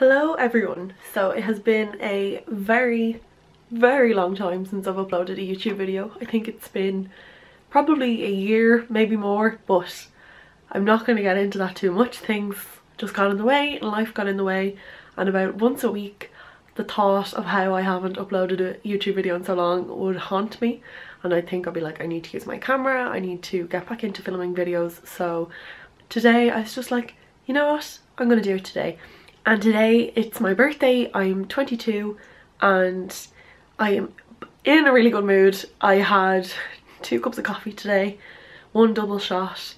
Hello everyone. So it has been a very long time since I've uploaded a YouTube video. I think it's been probably a year, maybe more, but I'm not going to get into that too much. Things just got in the way and life got in the way, and about once a week the thought of how I haven't uploaded a YouTube video in so long would haunt me, and I think I'll be like, I need to use my camera, I need to get back into filming videos. So today I was just like, you know what, I'm gonna do it today. And today it's my birthday. I'm 22 and I am in a really good mood. I had 2 cups of coffee today, 1 double shot,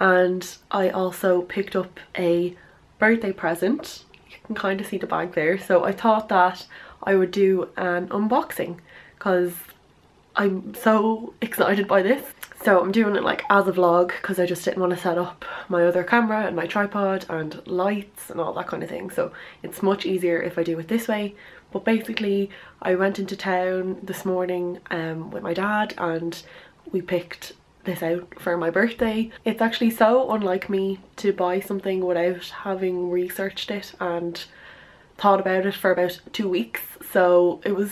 and I also picked up a birthday present. You can kind of see the bag there. So I thought that I would do an unboxing because I'm so excited by this. So I'm doing it like as a vlog because I just didn't want to set up my other camera and my tripod and lights and all that kind of thing. So it's much easier if I do it this way. But basically I went into town this morning with my dad and we picked this out for my birthday. It's actually so unlike me to buy something without having researched it and thought about it for about 2 weeks. So it was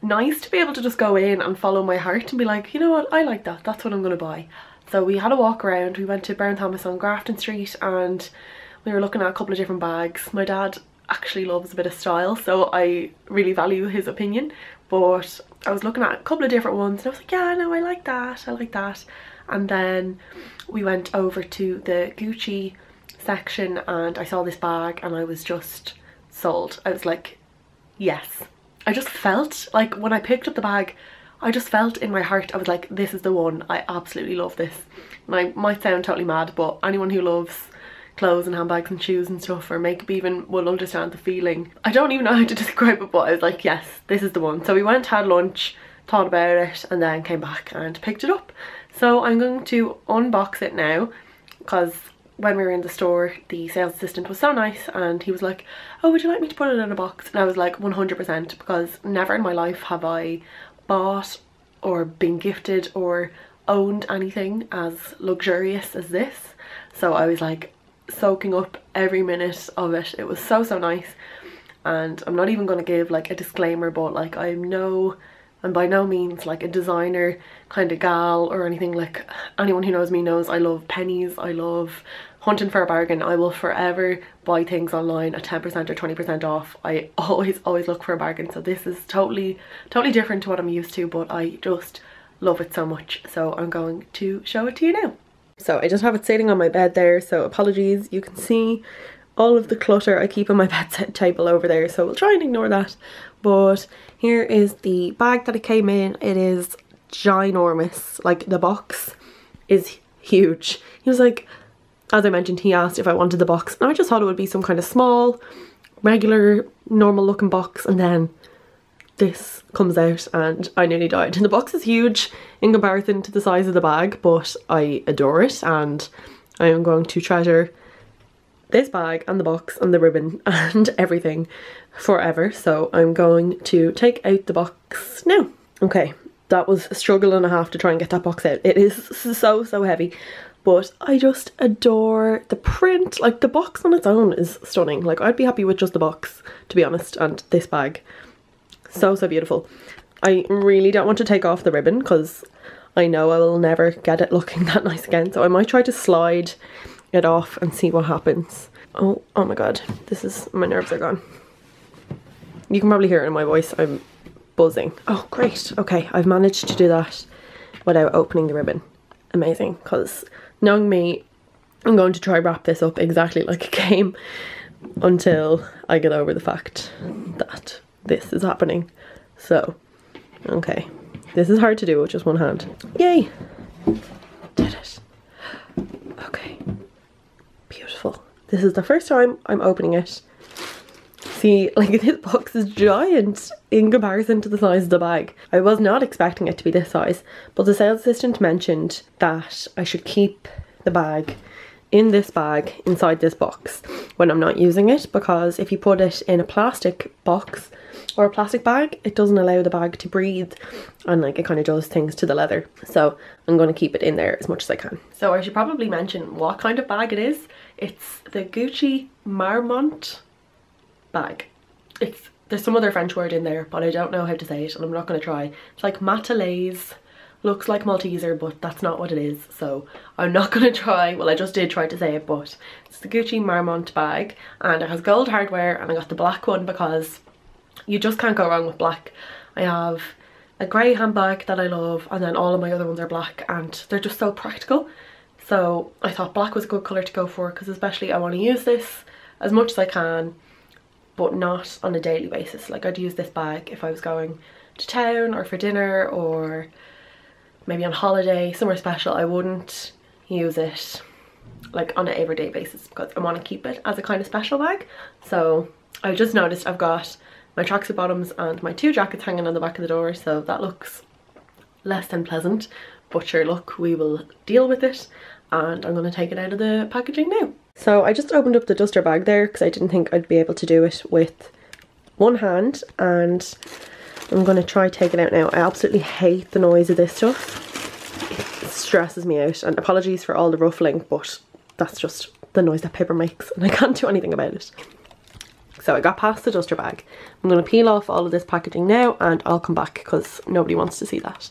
nice to be able to just go in and follow my heart and be like, you know what, I like that, that's what I'm gonna buy. So we had a walk around. We went to Brown Thomas on Grafton Street and we were looking at a couple of different bags. My dad actually loves a bit of style, so I really value his opinion, but I was looking at a couple of different ones and I was like, yeah, no, I like that, I like that. And then we went over to the Gucci section and I saw this bag and I was just sold. I was like, yes. I just felt like when I picked up the bag, I just felt in my heart, I was like, this is the one. I absolutely love this. And I might sound totally mad, but anyone who loves clothes and handbags and shoes and stuff, or makeup even, will understand the feeling. I don't even know how to describe it, but I was like, yes, this is the one. So we went, had lunch, thought about it, and then came back and picked it up. So I'm going to unbox it now because when we were in the store, the sales assistant was so nice and he was like, oh, would you like me to put it in a box? And I was like, 100%, because never in my life have I bought or been gifted or owned anything as luxurious as this. So I was like soaking up every minute of it. It was so nice. And I'm not even going to give like a disclaimer, but like I'm by no means like a designer kind of gal or anything. Like anyone who knows me knows I love pennies, I love hunting for a bargain. I will forever buy things online at 10% or 20% off. I always look for a bargain. So this is totally different to what I'm used to, but I just love it so much. So I'm going to show it to you now. So I just have it sitting on my bed there, so apologies. You can see all of the clutter I keep on my bedside table over there, so we'll try and ignore that. But here is the bag that it came in. It is ginormous. Like, the box is huge. He was like, as I mentioned, he asked if I wanted the box, and I just thought it would be some kind of small, regular, normal looking box, and then this comes out and I nearly died. And the box is huge in comparison to the size of the bag, but I adore it and I am going to treasure this bag and the box and the ribbon and everything forever. So I'm going to take out the box now. Okay, that was a struggle and a half to try and get that box out. It is so heavy, but I just adore the print. Like, the box on its own is stunning. Like, I'd be happy with just the box, to be honest, and this bag. So beautiful. I really don't want to take off the ribbon because I know I will never get it looking that nice again, so I might try to slide it off and see what happens. Oh my god, my nerves are gone. You can probably hear it in my voice, I'm buzzing. Oh great, okay, I've managed to do that without opening the ribbon. Amazing, because knowing me, I'm going to try wrap this up exactly like it came until I get over the fact that this is happening. So, okay, this is hard to do with just one hand. Yay! Did it. Okay, beautiful. This is the first time I'm opening it. See, like, this box is giant in comparison to the size of the bag. I was not expecting it to be this size, but the sales assistant mentioned that I should keep the bag in this bag inside this box when I'm not using it, because if you put it in a plastic box or a plastic bag, it doesn't allow the bag to breathe and like it kind of does things to the leather. So I'm going to keep it in there as much as I can. So I should probably mention what kind of bag it is. It's the Gucci Marmont bag. There's some other French word in there, but I don't know how to say it and I'm not going to try. It's like Matelaise, looks like Malteser, but that's not what it is, so I'm not going to try. Well, I just did try to say it, but it's the Gucci Marmont bag and it has gold hardware, and I got the black one because you just can't go wrong with black. I have a grey handbag that I love, and then all of my other ones are black and they're just so practical. So I thought black was a good colour to go for, because especially I want to use this as much as I can, but not on a daily basis. Like, I'd use this bag if I was going to town or for dinner or maybe on holiday, somewhere special. I wouldn't use it like on an everyday basis because I want to keep it as a kind of special bag. So I just noticed I've got my tracksuit bottoms and my 2 jackets hanging on the back of the door, so that looks less than pleasant, but sure, look, we will deal with it, and I'm going to take it out of the packaging now. So I just opened up the duster bag there because I didn't think I'd be able to do it with one hand, and I'm going to try take it out now. I absolutely hate the noise of this stuff. It stresses me out, and apologies for all the ruffling, but that's just the noise that paper makes and I can't do anything about it. So I got past the duster bag. I'm going to peel off all of this packaging now and I'll come back because nobody wants to see that.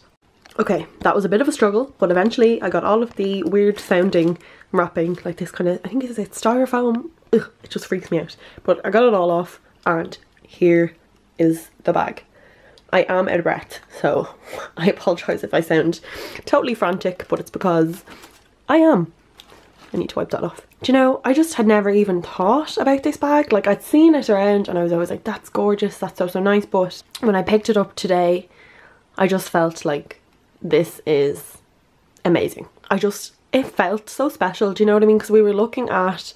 Okay, that was a bit of a struggle, but eventually I got all of the weird sounding wrapping, like this kind of, I think it's styrofoam. Ugh, it just freaks me out. But I got it all off and here is the bag. I am out of breath, so I apologise if I sound totally frantic, but it's because I am. I need to wipe that off. Do you know, I just had never even thought about this bag. Like, I'd seen it around and I was always like, that's gorgeous, that's so nice, but when I picked it up today, I just felt like this is amazing. It felt so special, do you know what I mean? Because we were looking at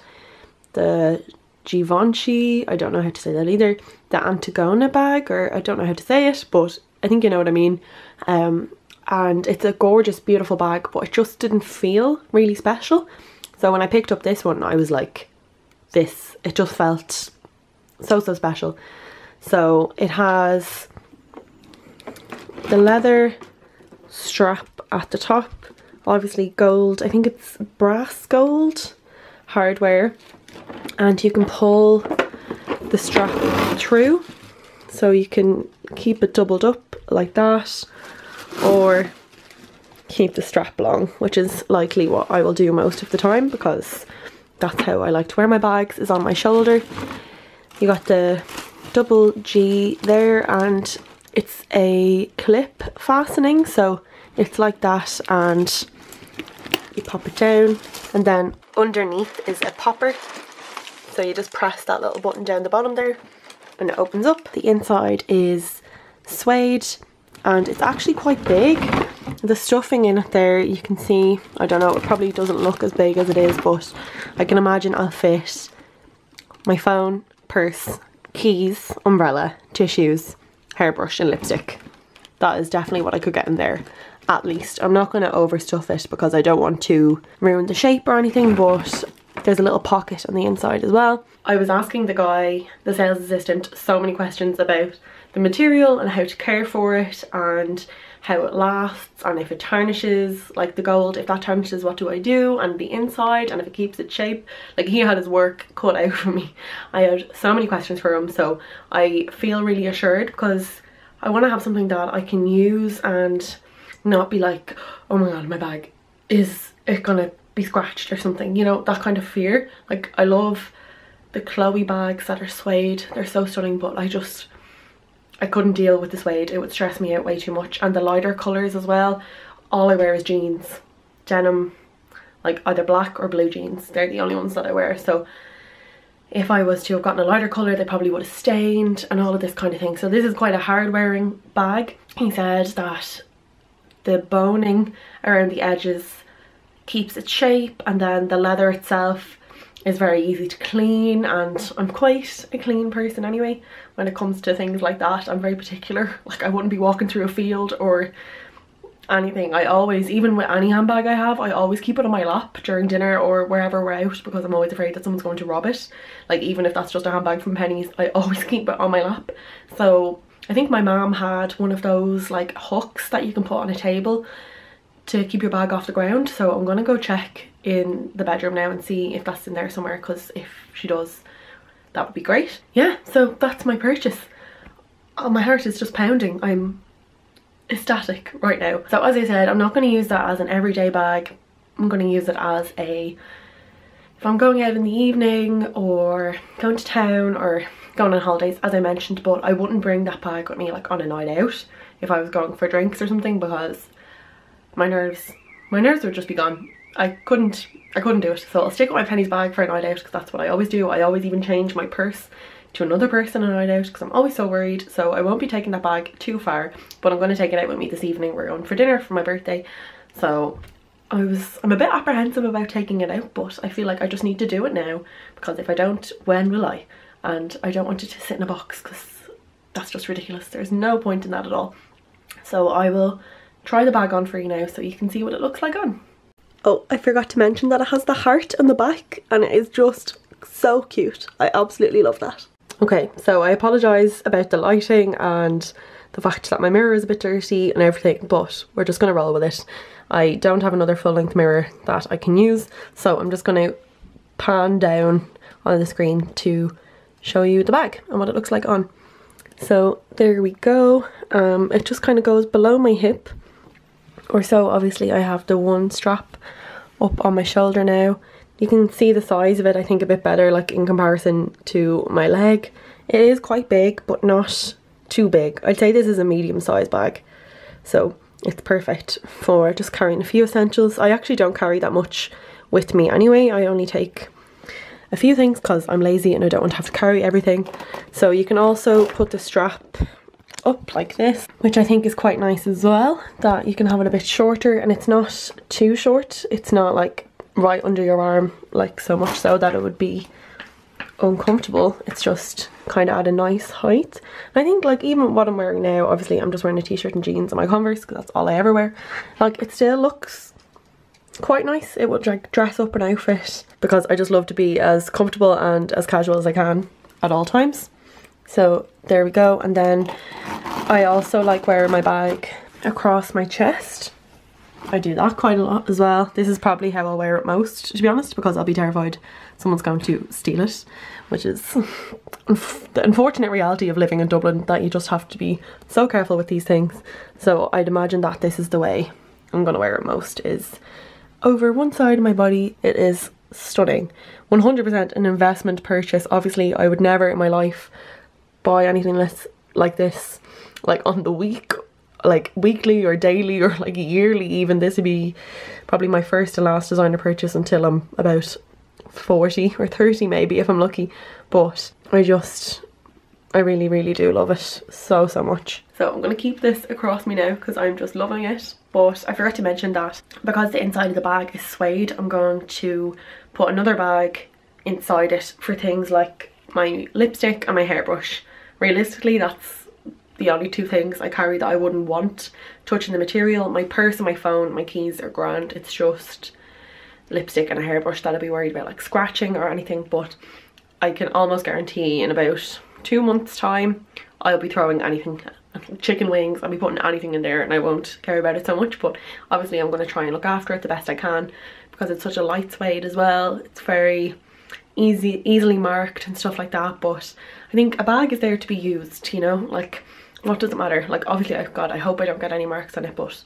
the Givenchy, I don't know how to say that either, the Antigona bag, or I don't know how to say it, but I think you know what I mean. And it's a gorgeous, beautiful bag, but it just didn't feel really special. So when I picked up this one, I was like, it just felt so special. So it has the leather strap at the top, obviously gold, I think it's brass gold hardware, and you can pull the strap through, so you can keep it doubled up like that, or keep the strap long, which is likely what I will do most of the time because that's how I like to wear my bags, is on my shoulder. You got the double G there, and it's a clip fastening, so it's like that, and you pop it down, and then underneath is a popper, so you just press that little button down the bottom there and it opens up. The inside is suede and it's actually quite big. The stuffing in it there, you can see, I don't know, it probably doesn't look as big as it is, but I can imagine I'll fit my phone, purse, keys, umbrella, tissues, hairbrush and lipstick. That is definitely what I could get in there, at least. I'm not going to overstuff it because I don't want to ruin the shape or anything, but there's a little pocket on the inside as well. I was asking the guy, the sales assistant, so many questions about the material and how to care for it and how it lasts, and if it tarnishes, like the gold, if that tarnishes, what do I do, and the inside, and if it keeps its shape. Like, he had his work cut out for me. I had so many questions for him, so I feel really assured because I want to have something that I can use and not be like, oh my god, my bag, is it gonna be scratched or something, you know, that kind of fear. Like, I love the Chloe bags that are suede, they're so stunning, but I couldn't deal with the suede. It would stress me out way too much. And the lighter colours as well. All I wear is jeans, denim, like either black or blue jeans. They're the only ones that I wear. So if I was to have gotten a lighter colour, they probably would have stained and all of this kind of thing. So this is quite a hard wearing bag. He said that the boning around the edges keeps its shape, and then the leather itself is very easy to clean, and I'm quite a clean person anyway when it comes to things like that. I'm very particular. Like, I wouldn't be walking through a field or anything. I always, even with any handbag I have, I always keep it on my lap during dinner or wherever we're out because I'm always afraid that someone's going to rob it. Like, even if that's just a handbag from Penny's, I always keep it on my lap. So I think my mom had one of those like hooks that you can put on a table to keep your bag off the ground, so I'm gonna go check in the bedroom now and see if that's in there somewhere, because if she does, that would be great. Yeah, so that's my purchase. Oh, my heart is just pounding. I'm ecstatic right now. So as I said, I'm not going to use that as an everyday bag. I'm going to use it as a, if I'm going out in the evening or going to town or going on holidays, as I mentioned, but I wouldn't bring that bag with me like on a night out if I was going for drinks or something, because my nerves would just be gone. I couldn't do it. So I'll stick with my pennies bag for a night out, because that's what I always do. I always even change my purse to another purse on a night out because I'm always so worried. So I won't be taking that bag too far, but I'm going to take it out with me this evening. We're going for dinner for my birthday, so I'm a bit apprehensive about taking it out, but I feel like I just need to do it now, because if I don't, when will I? And I don't want it to sit in a box, because that's just ridiculous. There's no point in that at all. So I will try the bag on for you now so you can see what it looks like on. Oh, I forgot to mention that it has the heart on the back, and it is just so cute. I absolutely love that. Okay, so I apologise about the lighting and the fact that my mirror is a bit dirty and everything, but we're just going to roll with it. I don't have another full-length mirror that I can use, so I'm just going to pan down on the screen to show you the bag and what it looks like on. So there we go. It just kind of goes below my hip or so. Obviously I have the one strap up on my shoulder now. You can see the size of it, I think, a bit better, like in comparison to my leg. It is quite big, but not too big. I'd say this is a medium-sized bag, so it's perfect for just carrying a few essentials. I actually don't carry that much with me anyway. I only take a few things because I'm lazy and I don't want to have to carry everything. So you can also put the strap up like this, which I think is quite nice as well, that you can have it a bit shorter and it's not too short. It's not like right under your arm, like so much so that it would be uncomfortable. It's just kind of at a nice height. And I think like even what I'm wearing now, obviously I'm just wearing a t-shirt and jeans and my Converse because that's all I ever wear, like it still looks quite nice. It would like dress up an outfit, because I just love to be as comfortable and as casual as I can at all times. So there we go. And then I also like wearing my bag across my chest. I do that quite a lot as well. This is probably how I'll wear it most, to be honest, because I'll be terrified someone's going to steal it, which is the unfortunate reality of living in Dublin, that you just have to be so careful with these things. So I'd imagine that this is the way I'm going to wear it most, is over one side of my body. It is stunning. 100% an investment purchase. Obviously I would never in my life buy anything less like this, like on the week, like weekly or daily or like yearly even. This would be probably my first and last designer purchase until I'm about 40 or 30 maybe, if I'm lucky. But I really do love it so much. So I'm going to keep this across me now because I'm just loving it. But I forgot to mention that because the inside of the bag is suede, I'm going to put another bag inside it for things like my lipstick and my hairbrush. Realistically, that's the only two things I carry that I wouldn't want touching the material. My purse and my phone, my keys are grand. It's just lipstick and a hairbrush that I'd be worried about like scratching or anything. But I can almost guarantee in about 2 months time I'll be throwing anything, chicken wings, I'll be putting anything in there and I won't care about it so much. But obviously I'm going to try and look after it the best I can because it's such a light suede as well. It's very easily marked and stuff like that. But I think a bag is there to be used, you know, like what does it matter? Like obviously I hope I don't get any marks on it, but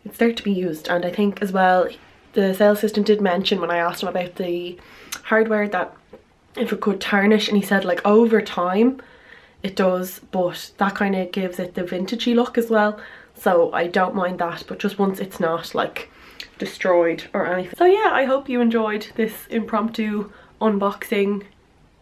it's there to be used. And I think as well the sales assistant did mention when I asked him about the hardware that if it could tarnish, and he said like over time it does, but that kind of gives it the vintagey look as well, so I don't mind that, but just once it's not like destroyed or anything. So yeah, I hope you enjoyed this impromptu unboxing,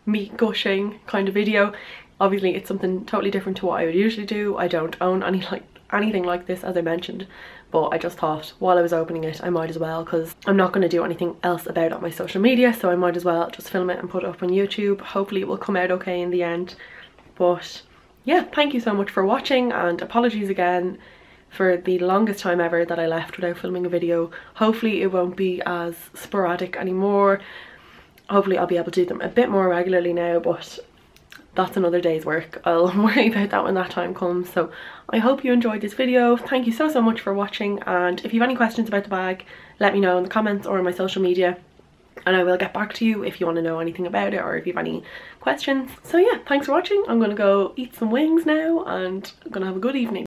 meat gushing kind of video. Obviously it's something totally different to what I would usually do. I don't own anything like this, as I mentioned, but I just thought while I was opening it I might as well, because I'm not going to do anything else about it on my social media, so I might as well just film it and put it up on YouTube. Hopefully it will come out okay in the end. But yeah, thank you so much for watching, and apologies again for the longest time ever that I left without filming a video. Hopefully it won't be as sporadic anymore. Hopefully I'll be able to do them a bit more regularly now, but that's another day's work. I'll worry about that when that time comes. So I hope you enjoyed this video. Thank you so much for watching, and if you have any questions about the bag, let me know in the comments or on my social media. and I will get back to you if you want to know anything about it or if you have any questions. So yeah, thanks for watching. I'm gonna go eat some wings now and I'm gonna have a good evening.